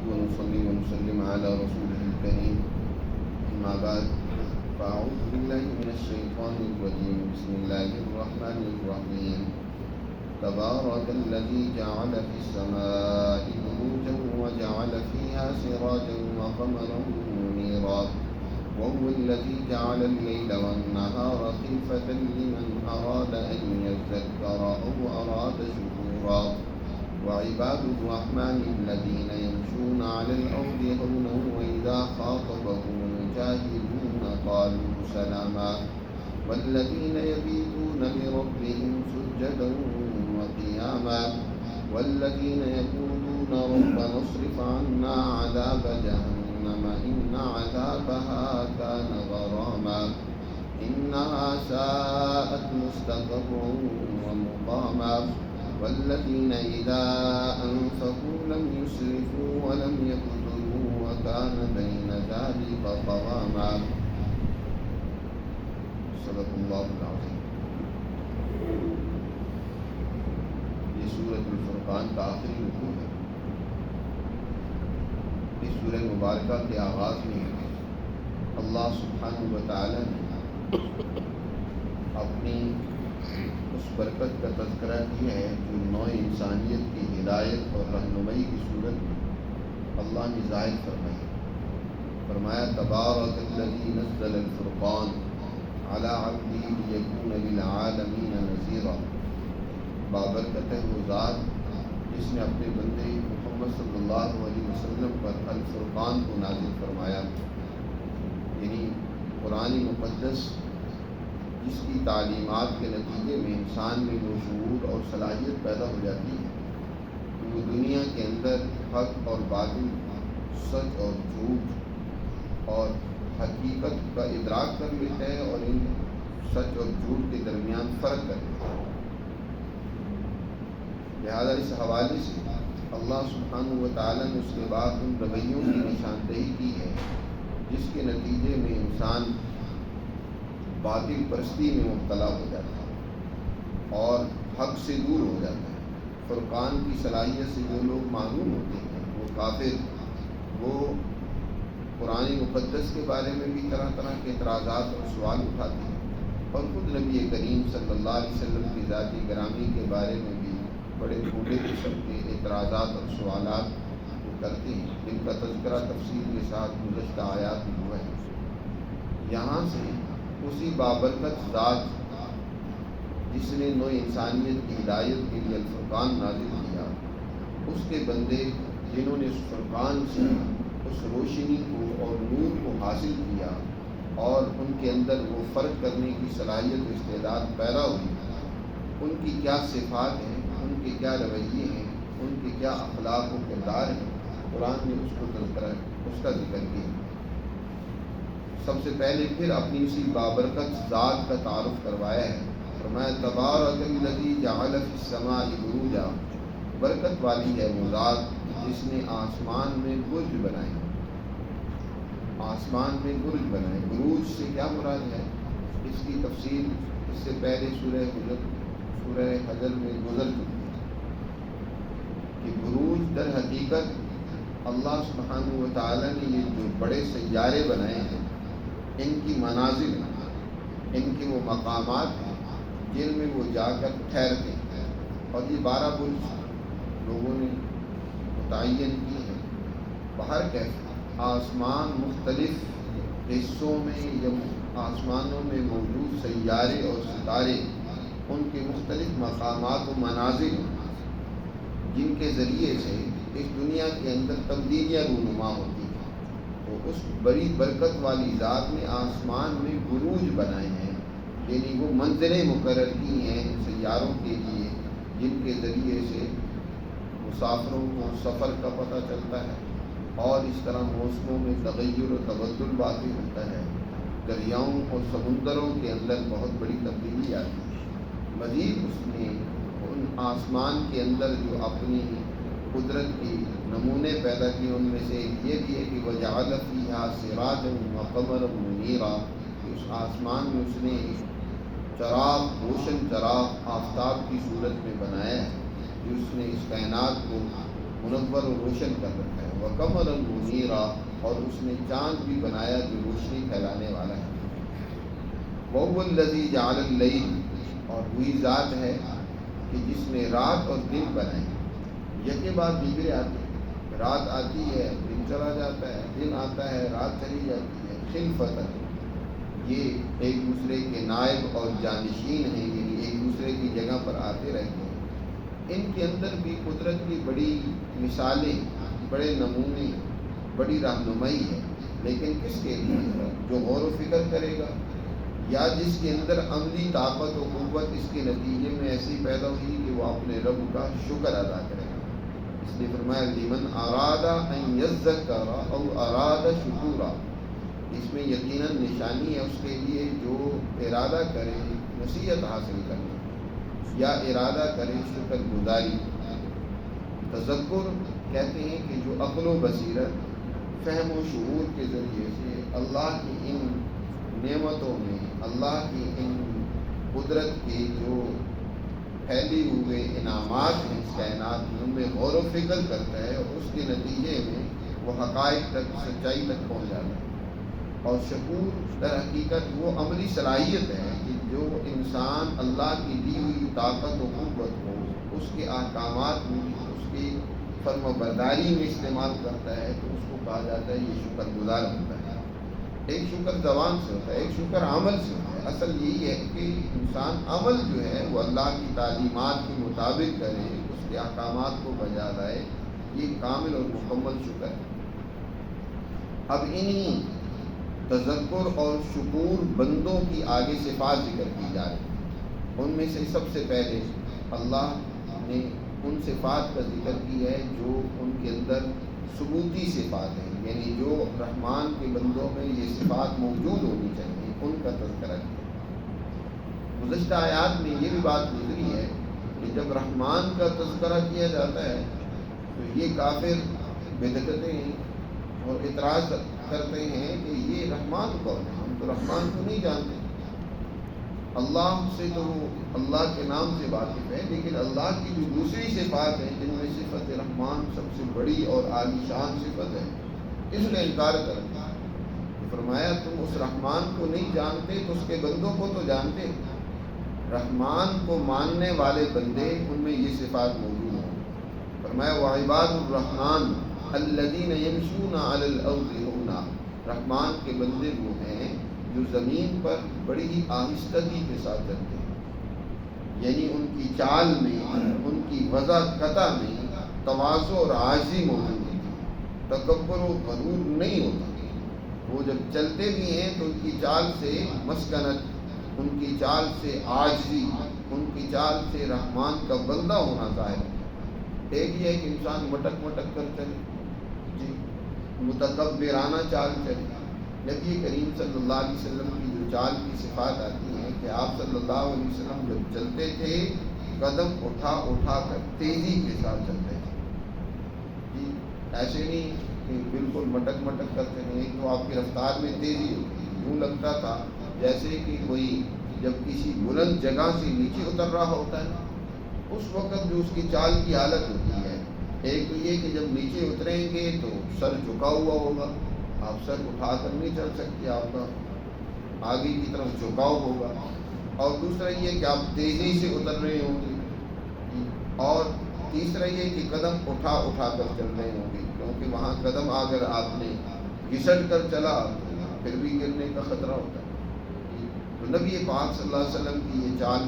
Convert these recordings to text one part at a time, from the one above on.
ونصلي ونسلم على رسوله الكريم. أما بعد فأعوذ بالله من الشيطان الرجيم. بسم الله الرحمن الرحيم. تبارك الذي جعل في السماء بروجا وجعل فيها سراجا وقمرا منيرا وهو الذي جعل الليل والنهار خلفة لمن أراد أن يذكر أو أراد شكورا وعباد الرحمن الذين يمشون على الأرض هونا وإذا خاطبهم الجاهلون قالوا سلاما والذين يبيتون لربهم سجدا وقياما والذين يقولون ربنا اصرف عنا عذاب جهنم إن عذابها كان غراما إنها ساءت مستقرا ومقاما والذين إذا أنفقوا لم يسرفوا ولم يقتروا وكان بين ذلك قواما. صدق اللہ العظیم. یہ سورۃ الفرقان کا آخری رکوع ہے. اس سورہ مبارکہ کے آغاز میں اللہ سبحانہ و تعالی نے اپنی اس برکت کا تذکرہ کیا ہے جو نوع انسانیت کی ہدایت اور رہنمائی کی صورت میں اللہ نے ظاہر فرمائی. فرمایا تبارک الذی نزل الفرقان علی عبدہ لیکون للعالمین نذیرا. بابرکت ہے وہ ذات جس نے اپنے بندے محمد صلی اللہ علیہ وسلم پر الفرقان کو نازل فرمایا. یعنی قرآن مقدس جس کی تعلیمات کے نتیجے میں انسان میں وہ شعور اور صلاحیت پیدا ہو جاتی ہے کہ وہ دنیا کے اندر حق اور باطل، سچ اور جھوٹ اور حقیقت کا ادراک کر لیتا ہے اور ان سچ اور جھوٹ کے درمیان فرق کر لیتا ہے. لہذا اس حوالے سے اللہ سبحانہ و تعالیٰ نے اس کے بعد ان رویوں کی نشاندہی کی ہے جس کے نتیجے میں انسان باطل پرستی میں مبتلا ہو جاتا ہے اور حق سے دور ہو جاتا ہے. فرقان کی صلاحیت سے جو لوگ معلوم ہوتے ہیں وہ کافر، وہ قرآن مقدس کے بارے میں بھی طرح طرح کے اعتراضات اور سوال اٹھاتے ہیں اور خود نبی کریم صلی اللہ علیہ وسلم کی ذاتی گرامی کے بارے میں بھی بڑے بھولے قسم کے اعتراضات اور سوالات وہ کرتے ہیں جن کا تذکرہ تفصیل کے ساتھ گزشتہ آیات میں ہوا ہے. یہاں سے اسی بابرکت ذات جس نے نوع انسانیت کی ہدایت کے لیے الفرقان نازل کیا، اس کے بندے جنہوں نے اس فرقان سے اس روشنی کو اور نور کو حاصل کیا اور ان کے اندر وہ فرق کرنے کی صلاحیت و استعداد پیدا ہوئی، ان کی کیا صفات ہیں، ان کے کیا رویے ہیں، ان کے کیا اخلاق و کردار ہیں، قرآن نے اس کو تذکرہ اس کا ذکر کیا. سب سے پہلے پھر اپنی اسی بابرکت ذات کا تعارف کروایا ہے. فرمایا تبارک الذی جعل فی السماء بروجا. برکت والی ہے وہ ذات جس نے آسمان میں برج بنائے. آسمان میں برج بنائے. بروج سے کیا مراد ہے؟ اس کی تفصیل اس سے پہلے سورہ حجر میں گزر چکی ہے کہ بروج در حقیقت اللہ سبحانہ و تعالیٰ نے یہ جو بڑے سیارے بنائے ہیں ان کی منازل، ان کے وہ مقامات ہیں جن میں وہ جا کر ٹھہرتے ہیں. اور یہ 12 برج لوگوں نے متعین کی ہیں. باہر کیسے آسمان مختلف حصوں میں یا آسمانوں میں موجود سیارے اور ستارے ان کے مختلف مقامات و منازل جن کے ذریعے سے اس دنیا کے اندر تبدیلیاں رونما ہوتی ہیں. تو اس بڑی برکت والی ذات نے آسمان میں بروج بنائے ہیں، یعنی وہ منزلیں مقرر کی ہیں ان سیاروں کے لیے جن کے ذریعے سے مسافروں کو سفر کا پتہ چلتا ہے اور اس طرح موسموں میں تغیر و تبدل واقع ہوتا ہے. دریاؤں اور سمندروں کے اندر بہت بڑی تبدیلی آتی ہے. مزید اس نے ان آسمان کے اندر جو اپنی قدرت کی نمونے پیدا کیے ان میں سے یہ بھی ہے کہ وجعل فیہا سراجا وقمرا منیرا. اس آسمان میں اس نے چراغ، روشن چراغ آفتاب کی صورت میں بنایا ہے جو اس نے اس کائنات کو منور و روشن کر رکھا ہے، وقمرا منیرا، اور اس نے چاند بھی بنایا جو روشنی پھیلانے والا ہے، وهو الذی جعل اللیل، اور وہی ذات ہے کہ جس نے رات اور دن بنائے، یکے بعد دیگرے آتے ہیں، رات آتی ہے دن چلا جاتا ہے، دن آتا ہے رات چلی جاتی ہے، خلفتاً، یہ ایک دوسرے کے نائب اور جانشین ہیں، یعنی ایک دوسرے کی جگہ پر آتے رہتے ہیں۔ ان کے اندر بھی قدرت کی بڑی مثالیں، بڑے نمونے، بڑی رہنمائی ہے، لیکن کس کے لیے؟ جو غور و فکر کرے گا، یا جس کے اندر عملی طاقت و قوت اس کے نتیجے میں ایسی پیدا ہوئی کہ وہ اپنے رب کا شکر ادا کرے گا۔ اس لیے فرمایا لمن اراد ان یذکر او اراد شکورا، اس میں یقیناً نشانی ہے اس کے لیے جو ارادہ کرے نصیحت حاصل کرنا یا ارادہ کرے شکر گزاری۔ تذکر کہتے ہیں کہ جو عقل و بصیرت، فہم و شعور کے ذریعے سے اللہ کی ان نعمتوں میں، اللہ کی ان قدرت کے جو پھیلی ہوئے انعامات ہیں اس کائنات میں، ان میں غور و فکر کرتا ہے، اور اس کے نتیجے میں وہ حقائق تک، سچائی تک پہنچ جاتا ہے۔ اور شکور در حقیقت وہ عملی صلاحیت ہے کہ جو انسان اللہ کی دی ہوئی طاقت و قوت کو اس کے احکامات میں، اس کی فرم برداری میں استعمال کرتا ہے، تو اس کو کہا جاتا ہے یہ شکر گزار ہوتا ہے۔ ایک شکر زبان سے ہوتا ہے، ایک شکر عمل سے ہوتا ہے۔ اصل یہی ہے کہ انسان عمل جو ہے وہ اللہ کی تعلیمات کے مطابق کرے، اس کے احکامات کو بجا لائے، یہ کامل اور مکمل شکر ہے۔ اب انہی تذکر اور شکور بندوں کی آگے صفات ذکر کی جا رہی ہیں۔ ان میں سے سب سے پہلے اللہ نے ان صفات کا ذکر کیا ہے جو ان کے اندر ثبوتی صفات ہیں، یعنی جو رحمان کے بندوں میں یہ صفات موجود ہونی چاہیے، ان کا تذکرہ کیا۔ گزشتہ آیات میں یہ بھی بات گزری ہے کہ جب رحمان کا تذکرہ کیا جاتا ہے تو یہ کافر بدعتیں اور اعتراض کرتے ہیں کہ یہ رحمان کون ہے، ہم تو رحمان کو نہیں جانتے۔ اللہ سے تو اللہ کے نام سے واقف ہے، لیکن اللہ کی جو دوسری صفات ہیں جن میں صفت رحمان سب سے بڑی اور عالی شان صفت ہے، اس کا انکار کرتے ہیں۔ فرمایا تم اس رحمان کو نہیں جانتے تو اس کے بندوں کو تو جانتے۔ رحمان کو ماننے والے بندے، ان میں یہ صفات موجود ہیں۔ فرمایا وعباد الرحمن الذین یمشون علی الارض ہونا، رحمان کے بندے وہ ہیں جو زمین پر بڑی ہی آہستگی کے ساتھ چلتے ہیں، یعنی ان کی چال میں، ان کی وضع قطع میں تواضع اور عاجزی موجود ہوتی ہے، تکبر و غرور نہیں ہوتا۔ وہ جب چلتے بھی ہیں تو ان کی چال سے مسکنت، ان کی چال سے عاجزی، ان کی چال سے رحمان کا بندہ ہونا ظاہر ہے۔ ایک یہ ہے کہ انسان مٹک مٹک کر چلے، جی متکبرانہ چال چلے۔ نبی کریم صلی اللہ علیہ وسلم کی جو چال کی صفات آتی ہیں کہ آپ صلی اللہ علیہ وسلم جب چلتے تھے قدم اٹھا اٹھا کر تیزی کے ساتھ چلتے تھے، جی ایسے نہیں کہ بالکل مٹک مٹک کرتے ہیں۔ ایک تو آپ کی رفتار میں تیزی ہوتی ہے، یوں لگتا تھا جیسے کہ کوئی جب کسی بلند جگہ سے نیچے اتر رہا ہوتا ہے اس وقت جو اس کی چال کی حالت ہوتی ہے۔ ایک تو یہ کہ جب نیچے اتریں گے تو سر جھکا ہوا ہوگا، آپ سر اٹھا کر نہیں چل سکتے، آپ کا آگے کی طرف جھکاؤ ہوگا، اور دوسرا یہ کہ آپ تیزی سے اتر رہے ہوں گے، اور تیسرا یہ کہ قدم اٹھا اٹھا کر چل رہے ہوں گے، کیونکہ وہاں قدم اگر آپ نے گھسٹ کر چلا تو پھر بھی گرنے کا خطرہ ہوتا ہے۔ تو نبی پاک صلی اللہ علیہ وسلم کی یہ چال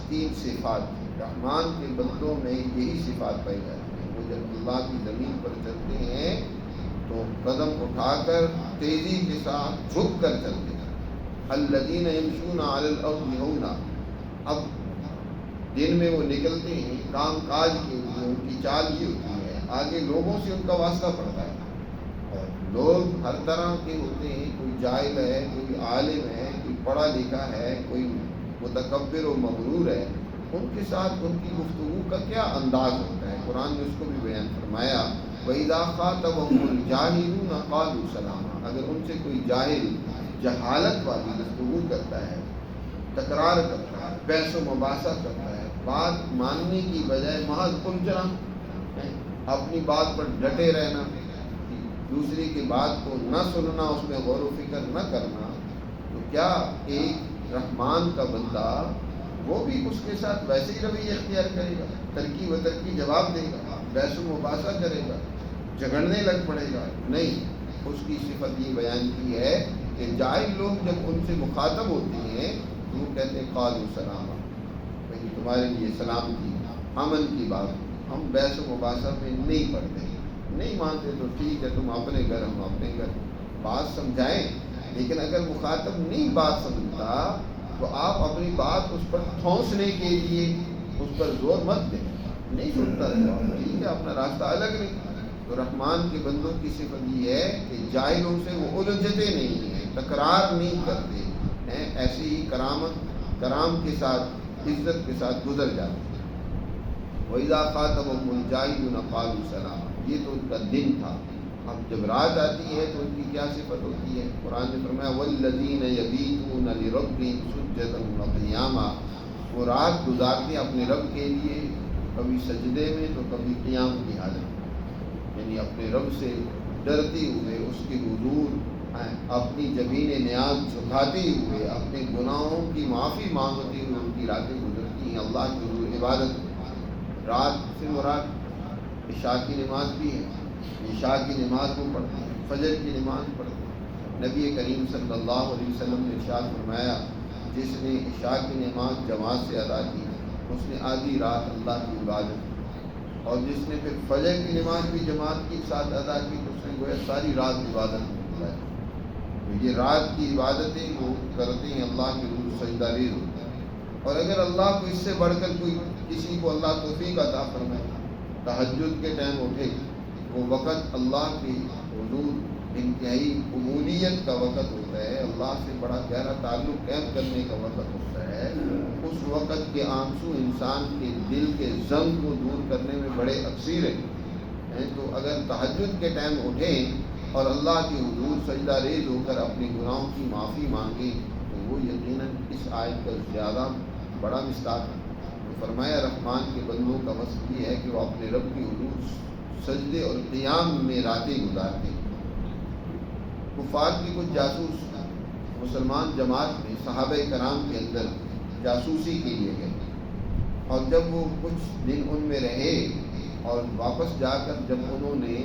تین صفات تھی۔ رحمان کے بندوں میں یہی صفات پائی جاتی ہیں، وہ جب اللہ کی زمین پر چلتے ہیں تو قدم اٹھا کر تیزی کے ساتھ جھک کر چلتے ہیں۔ الذین یمشون علی الارض ہونا، اب دن میں وہ نکلتے ہیں کام کاج کے لیے، ان کی چال یہ ہوتی ہے آگے لوگوں سے ان کا واسطہ پڑتا ہے، اور لوگ ہر طرح کے ہوتے ہیں، کوئی جاہل ہے، کوئی عالم ہے، کوئی پڑھا لکھا ہے، کوئی متکبر و مغرور ہے، ان کے ساتھ ان کی گفتگو کا کیا انداز ہوتا ہے۔ قرآن نے اس کو بھی بیان فرمایا وَإِذَا خَاطَبَهُمُ الْجَاهِلُونَ قَالُوا سَلَامًا، اگر ان سے کوئی جاہل جہالت والی گفتگو کرتا ہے، تکرار کرتا ہے، بحث و مباحثہ کرتا ہے، بات ماننے کی بجائے محض الجھنا، اپنی بات پر ڈٹے رہنا، دوسری کی بات کو نہ سننا، اس میں غور و فکر نہ کرنا، تو کیا ایک رحمان کا بندہ وہ بھی اس کے ساتھ ویسے ہی رویہ اختیار کرے گا، ترکی و ترکی جواب دے گا، بحث و مباحثہ کرے گا، جھگڑنے لگ پڑے گا؟ نہیں، اس کی صفت یہ بیان کی ہے کہ جاہل لوگ جب ان سے مخاطب ہوتے ہیں تو وہ کہتے ہیں قالوا سلاما، بھائی تمہارے لیے سلام کی، امن کی بات، ہم بحث و مباحثہ میں نہیں پڑھتے، نہیں مانتے تو ٹھیک ہے، تم اپنے گھر ہم اپنے گھر، بات سمجھائیں، لیکن اگر مخاطب نہیں بات سمجھتا تو آپ اپنی بات اس پر ٹھونسنے کے لیے اس پر زور مت دیں، نہیں سنتا تو ٹھیک ہے، اپنا راستہ الگ نہیں۔ تو رحمان کے بندوں کی صفت یہ ہے کہ جاہلوں سے وہ الجھتے نہیں ہیں، تکرار نہیں کرتے ہیں، ایسے ہی کرام کے ساتھ، عزت کے ساتھ گزر جاتے ہیں۔ وَإِذَا خَاطَبَهُمُ الْجَاهِلُونَ قَالُوا سَلَامًا، یہ تو ان کا دن تھا۔ اب جب رات آتی ہے تو ان کی کیا صفت ہوتی ہے؟ قرآن نے فرمایا وَالَّذِينَ يَبِيتُونَ لِرَبِّهِمْ سُجَّدًا وَقِيَامًا، وہ رات گزارتے ہیں اپنے رب کے لیے، کبھی سجدے میں تو کبھی قیام کی حالت میں، یعنی اپنے رب سے ڈرتے ہوئے، اس کے حضور اپنی جبین نیاز جھکاتے ہوئے، اپنے گناہوں کی معافی مانگتے ہوئے ان کی راتیں گزرتی ہیں اللہ کے حضور عبادت میں۔ رات سے مراد عشاء کی نماز بھی ہے، عشاء کی نماز کو پڑھتے ہیں، فجر کی نماز پڑھتے ہیں۔ نبی کریم صلی اللہ علیہ وسلم نے ارشاد فرمایا جس نے عشاء کی نماز جماعت سے ادا کی اس نے آدھی رات اللہ کی عبادت کی، اور جس نے پھر فجر کی نماز بھی جماعت کے ساتھ ادا کی تو اس نے گویا ساری رات عبادت میں گزاری۔ تو یہ رات کی عبادتیں وہ کرتے ہیں اللہ کے حضور سجدہ ریز ہوتے ہیں۔ اور اگر اللہ کو اس سے بڑھ کر کوئی کسی کو اللہ توفیق عطا فرمائے تہجد کے ٹائم اٹھے، وہ وقت اللہ کے حضور انتہائی قبولیت کا وقت ہوتا ہے، اللہ سے بڑا گہرا تعلق قائم کرنے کا وقت ہوتا ہے، اس وقت کے آنسو انسان کے دل کے زنگ کو دور کرنے میں بڑے اکثیر ہیں۔ تو اگر تہجد کے ٹائم اٹھیں اور اللہ کے حضور سجدہ ریز ہو کر اپنے گناہوں کی معافی مانگیں تو وہ یقیناً اس آیت کا زیادہ بڑا مصداق ہے۔ تو فرمایا رحمان کے بندوں کا وصف یہ ہے کہ وہ اپنے رب کی حضور سجدے اور قیام میں راتیں گزارتے ہیں۔ کفار کی کچھ جاسوس مسلمان جماعت میں صحابہ کرام کے اندر جاسوسی کے لیے گئے، اور جب وہ کچھ دن ان میں رہے اور واپس جا کر جب انہوں نے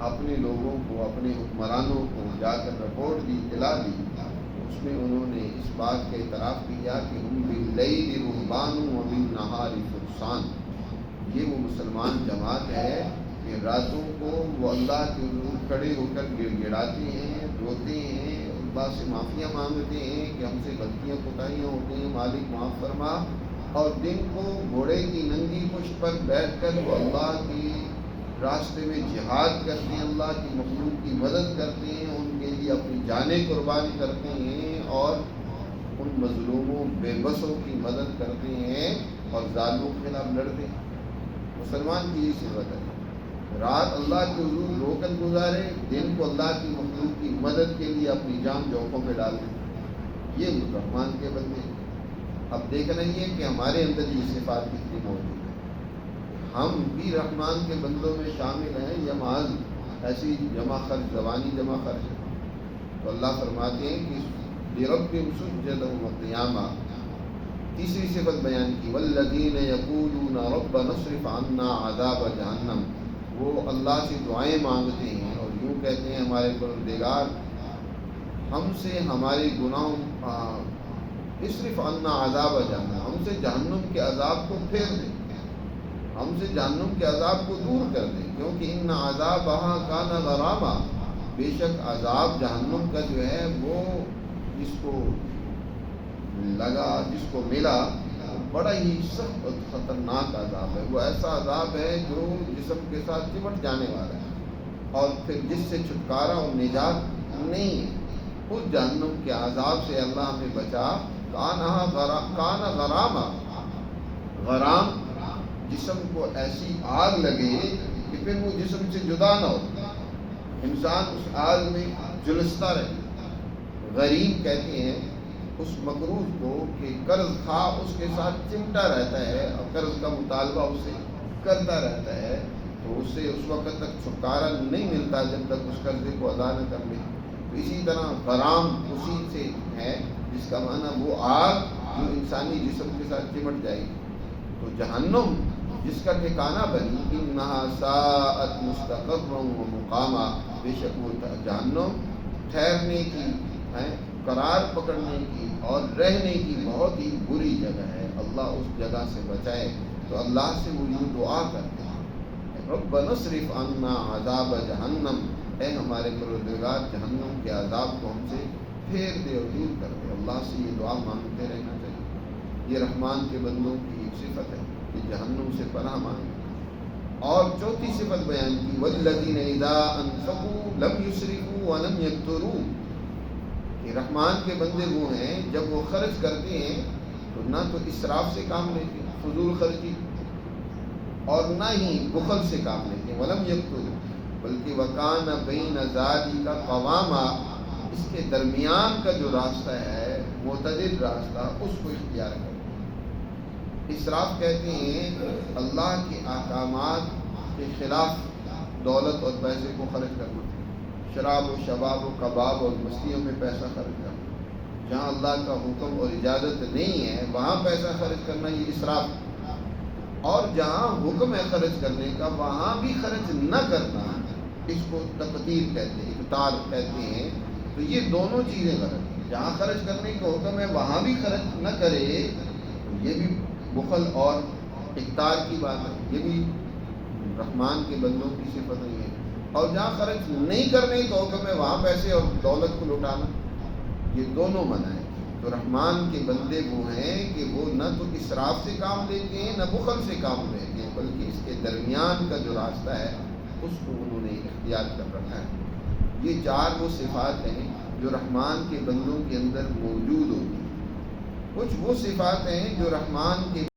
اپنے لوگوں کو، اپنے حکمرانوں کو جا کر رپورٹ دی، اطلاع دی، اس میں انہوں نے اس بات کا اعتراف کیا کہ ہم باللیل رہبان وبالنہار فرسان، یہ وہ مسلمان جماعت ہے کہ راتوں کو وہ اللہ کے حضور کھڑے ہو کر گڑ گڑاتے ہیں، روتے ہیں، اللہ سے معافیاں مانگتے ہیں کہ ہم سے غلطیاں کوتاہیاں ہوتی ہیں، مالک معاف فرما، اور دن کو گھوڑے کی ننگی پشت پر بیٹھ کر وہ اللہ کے راستے میں جہاد کرتے ہیں، اللہ کی مخلوق کی مدد کرتے ہیں، ان کے لیے اپنی جانیں قربان کرتے ہیں، اور ان مظلوموں بے بسوں کی مدد کرتے ہیں اور ظالموں کے خلاف لڑتے ہیں۔ مسلمان کی یہ صفت ہے، رات اللہ کے حضور رو کر گزارے، دن کو اللہ کی مخلوق کی مدد کے لیے اپنی جان جوکھوں میں ڈال دیں، یہ رحمان کے بندے ہیں۔ اب دیکھنا یہ کہ ہمارے اندر یہ صفات کتنی موجود ہے، ہم بھی رحمان کے بندوں میں شامل ہیں یا محض ایسی جمع خرچ، زبانی جمع خرچ ہے؟ تو اللہ فرماتے ہیں کہ لِرَبِّهِمْ سُجَّدًا وَقِيَامًا، تیسری صفت بیان کی وَالَّذِينَ يَقُولُونَ رَبَّنَا اصْرِفْ عَنَّا عَذَابَ جَهَنَّمَ، وہ اللہ سے دعائیں مانگتے ہیں اور یوں کہتے ہیں ہمارے پروردگار ہم سے ہمارے گناہوں اصرف عنا عذاب جہنم، ہم سے جہنم کے عذاب کو پھیر دیں، ہم سے جہنم کے عذاب کو دور کر دیں، کیونکہ ان عذابہا کان غراما، بے شک عذاب جہنم کا جو ہے وہ جس کو لگا، جس کو ملا، بڑا ہی سخت اور خطرناک عذاب ہے، وہ ایسا عذاب ہے جو جسم کے ساتھ چمٹ جانے والا ہے اور پھر جس سے چھٹکارا اور نجات نہیں ہے۔ اس جہنم کے عذاب سے اللہ ہمیں بچا۔ کان غراما، غرام جسم کو ایسی آگ لگے کہ پھر وہ جسم سے جدا نہ ہو، انسان اس آگ میں جلستا رہے۔ غریم کہتے ہیں اس مقروض کو کہ قرض خواہ اس کے ساتھ چمٹا رہتا ہے اور قرض کا مطالبہ اسے کرتا رہتا ہے، تو اس سے اس وقت تک چھٹکارا نہیں ملتا جب تک اس قرضے کو ادا نہ کر لے. تو اسی طرح غرام اسی سے ہے جس کا معنی وہ آگ جو انسانی جسم کے ساتھ چمٹ جائے گی. تو جہنم جس کا ٹھکانہ بنی انہا ساءت مستقرا و مقاما، بے شک وہ جہنم ٹھہرنے کی قرار پکڑنے کی اور رہنے کی بہت ہی بری جگہ ہے. اللہ اس جگہ سے بچائے. تو اللہ سے وہ یوں دعا کرتے ہیں ربنا اصرف عنا عذاب جہنم، اے ہمارے پروردگار جہنم کے عذاب کو ہم سے پھیر دے اور دور کر دے. اللہ سے یہ دعا مانگتے رہنا چاہیے. یہ رحمان کے بندوں کی ایک صفت ہے کہ جہنم سے پناہ مانگے. اور چوتھی صفت بیان کی والذین اذا انفقوا لم یسرفوا ولم یقتروا، کہ رحمان کے بندے وہ ہیں جب وہ خرچ کرتے ہیں تو نہ تو اسراف سے کام لیتے ہیں، فضول خرچی، اور نہ ہی بخل سے کام لیتے ہیں. ولم یقتروا، بلکہ وکان بین ذالک قواما، اس کے درمیان کا جو راستہ ہے معتدل راستہ اس کو اختیار کرتے. اسراف کہتے ہیں اللہ کے احکامات کے خلاف دولت اور پیسے کو خرچ کرنا، شراب و شباب و کباب اور مستیوں میں پیسہ خرچ کرنا. جہاں اللہ کا حکم اور اجازت نہیں ہے وہاں پیسہ خرچ کرنا یہ اسراف. اور جہاں حکم ہے خرچ کرنے کا وہاں بھی خرچ نہ کرنا، اس کو تقدیر کہتے ہیں، اقتار کہتے ہیں. تو یہ دونوں چیزیں غلط ہیں. جہاں خرچ کرنے کا حکم ہے وہاں بھی خرچ نہ کرے، یہ بھی بخل اور اقتار کی بات ہے. یہ بھی رحمان کے بندوں کی صفت نہیں ہے. اور جہاں خرچ نہیں کرنے کا حکم ہے وہاں پیسے اور دولت کو لوٹانا، یہ دونوں منع ہے. تو رحمان کے بندے وہ ہیں کہ وہ نہ تو اسراف سے کام لیتے ہیں نہ بخل سے کام لیتے ہیں، بلکہ اس کے درمیان کا جو راستہ ہے اس کو انہوں نے اختیار کر رکھا ہے. یہ چار وہ صفات ہیں جو رحمان کے بندوں کے اندر موجود ہوتی ہیں. کچھ وہ صفات ہیں جو رحمان کے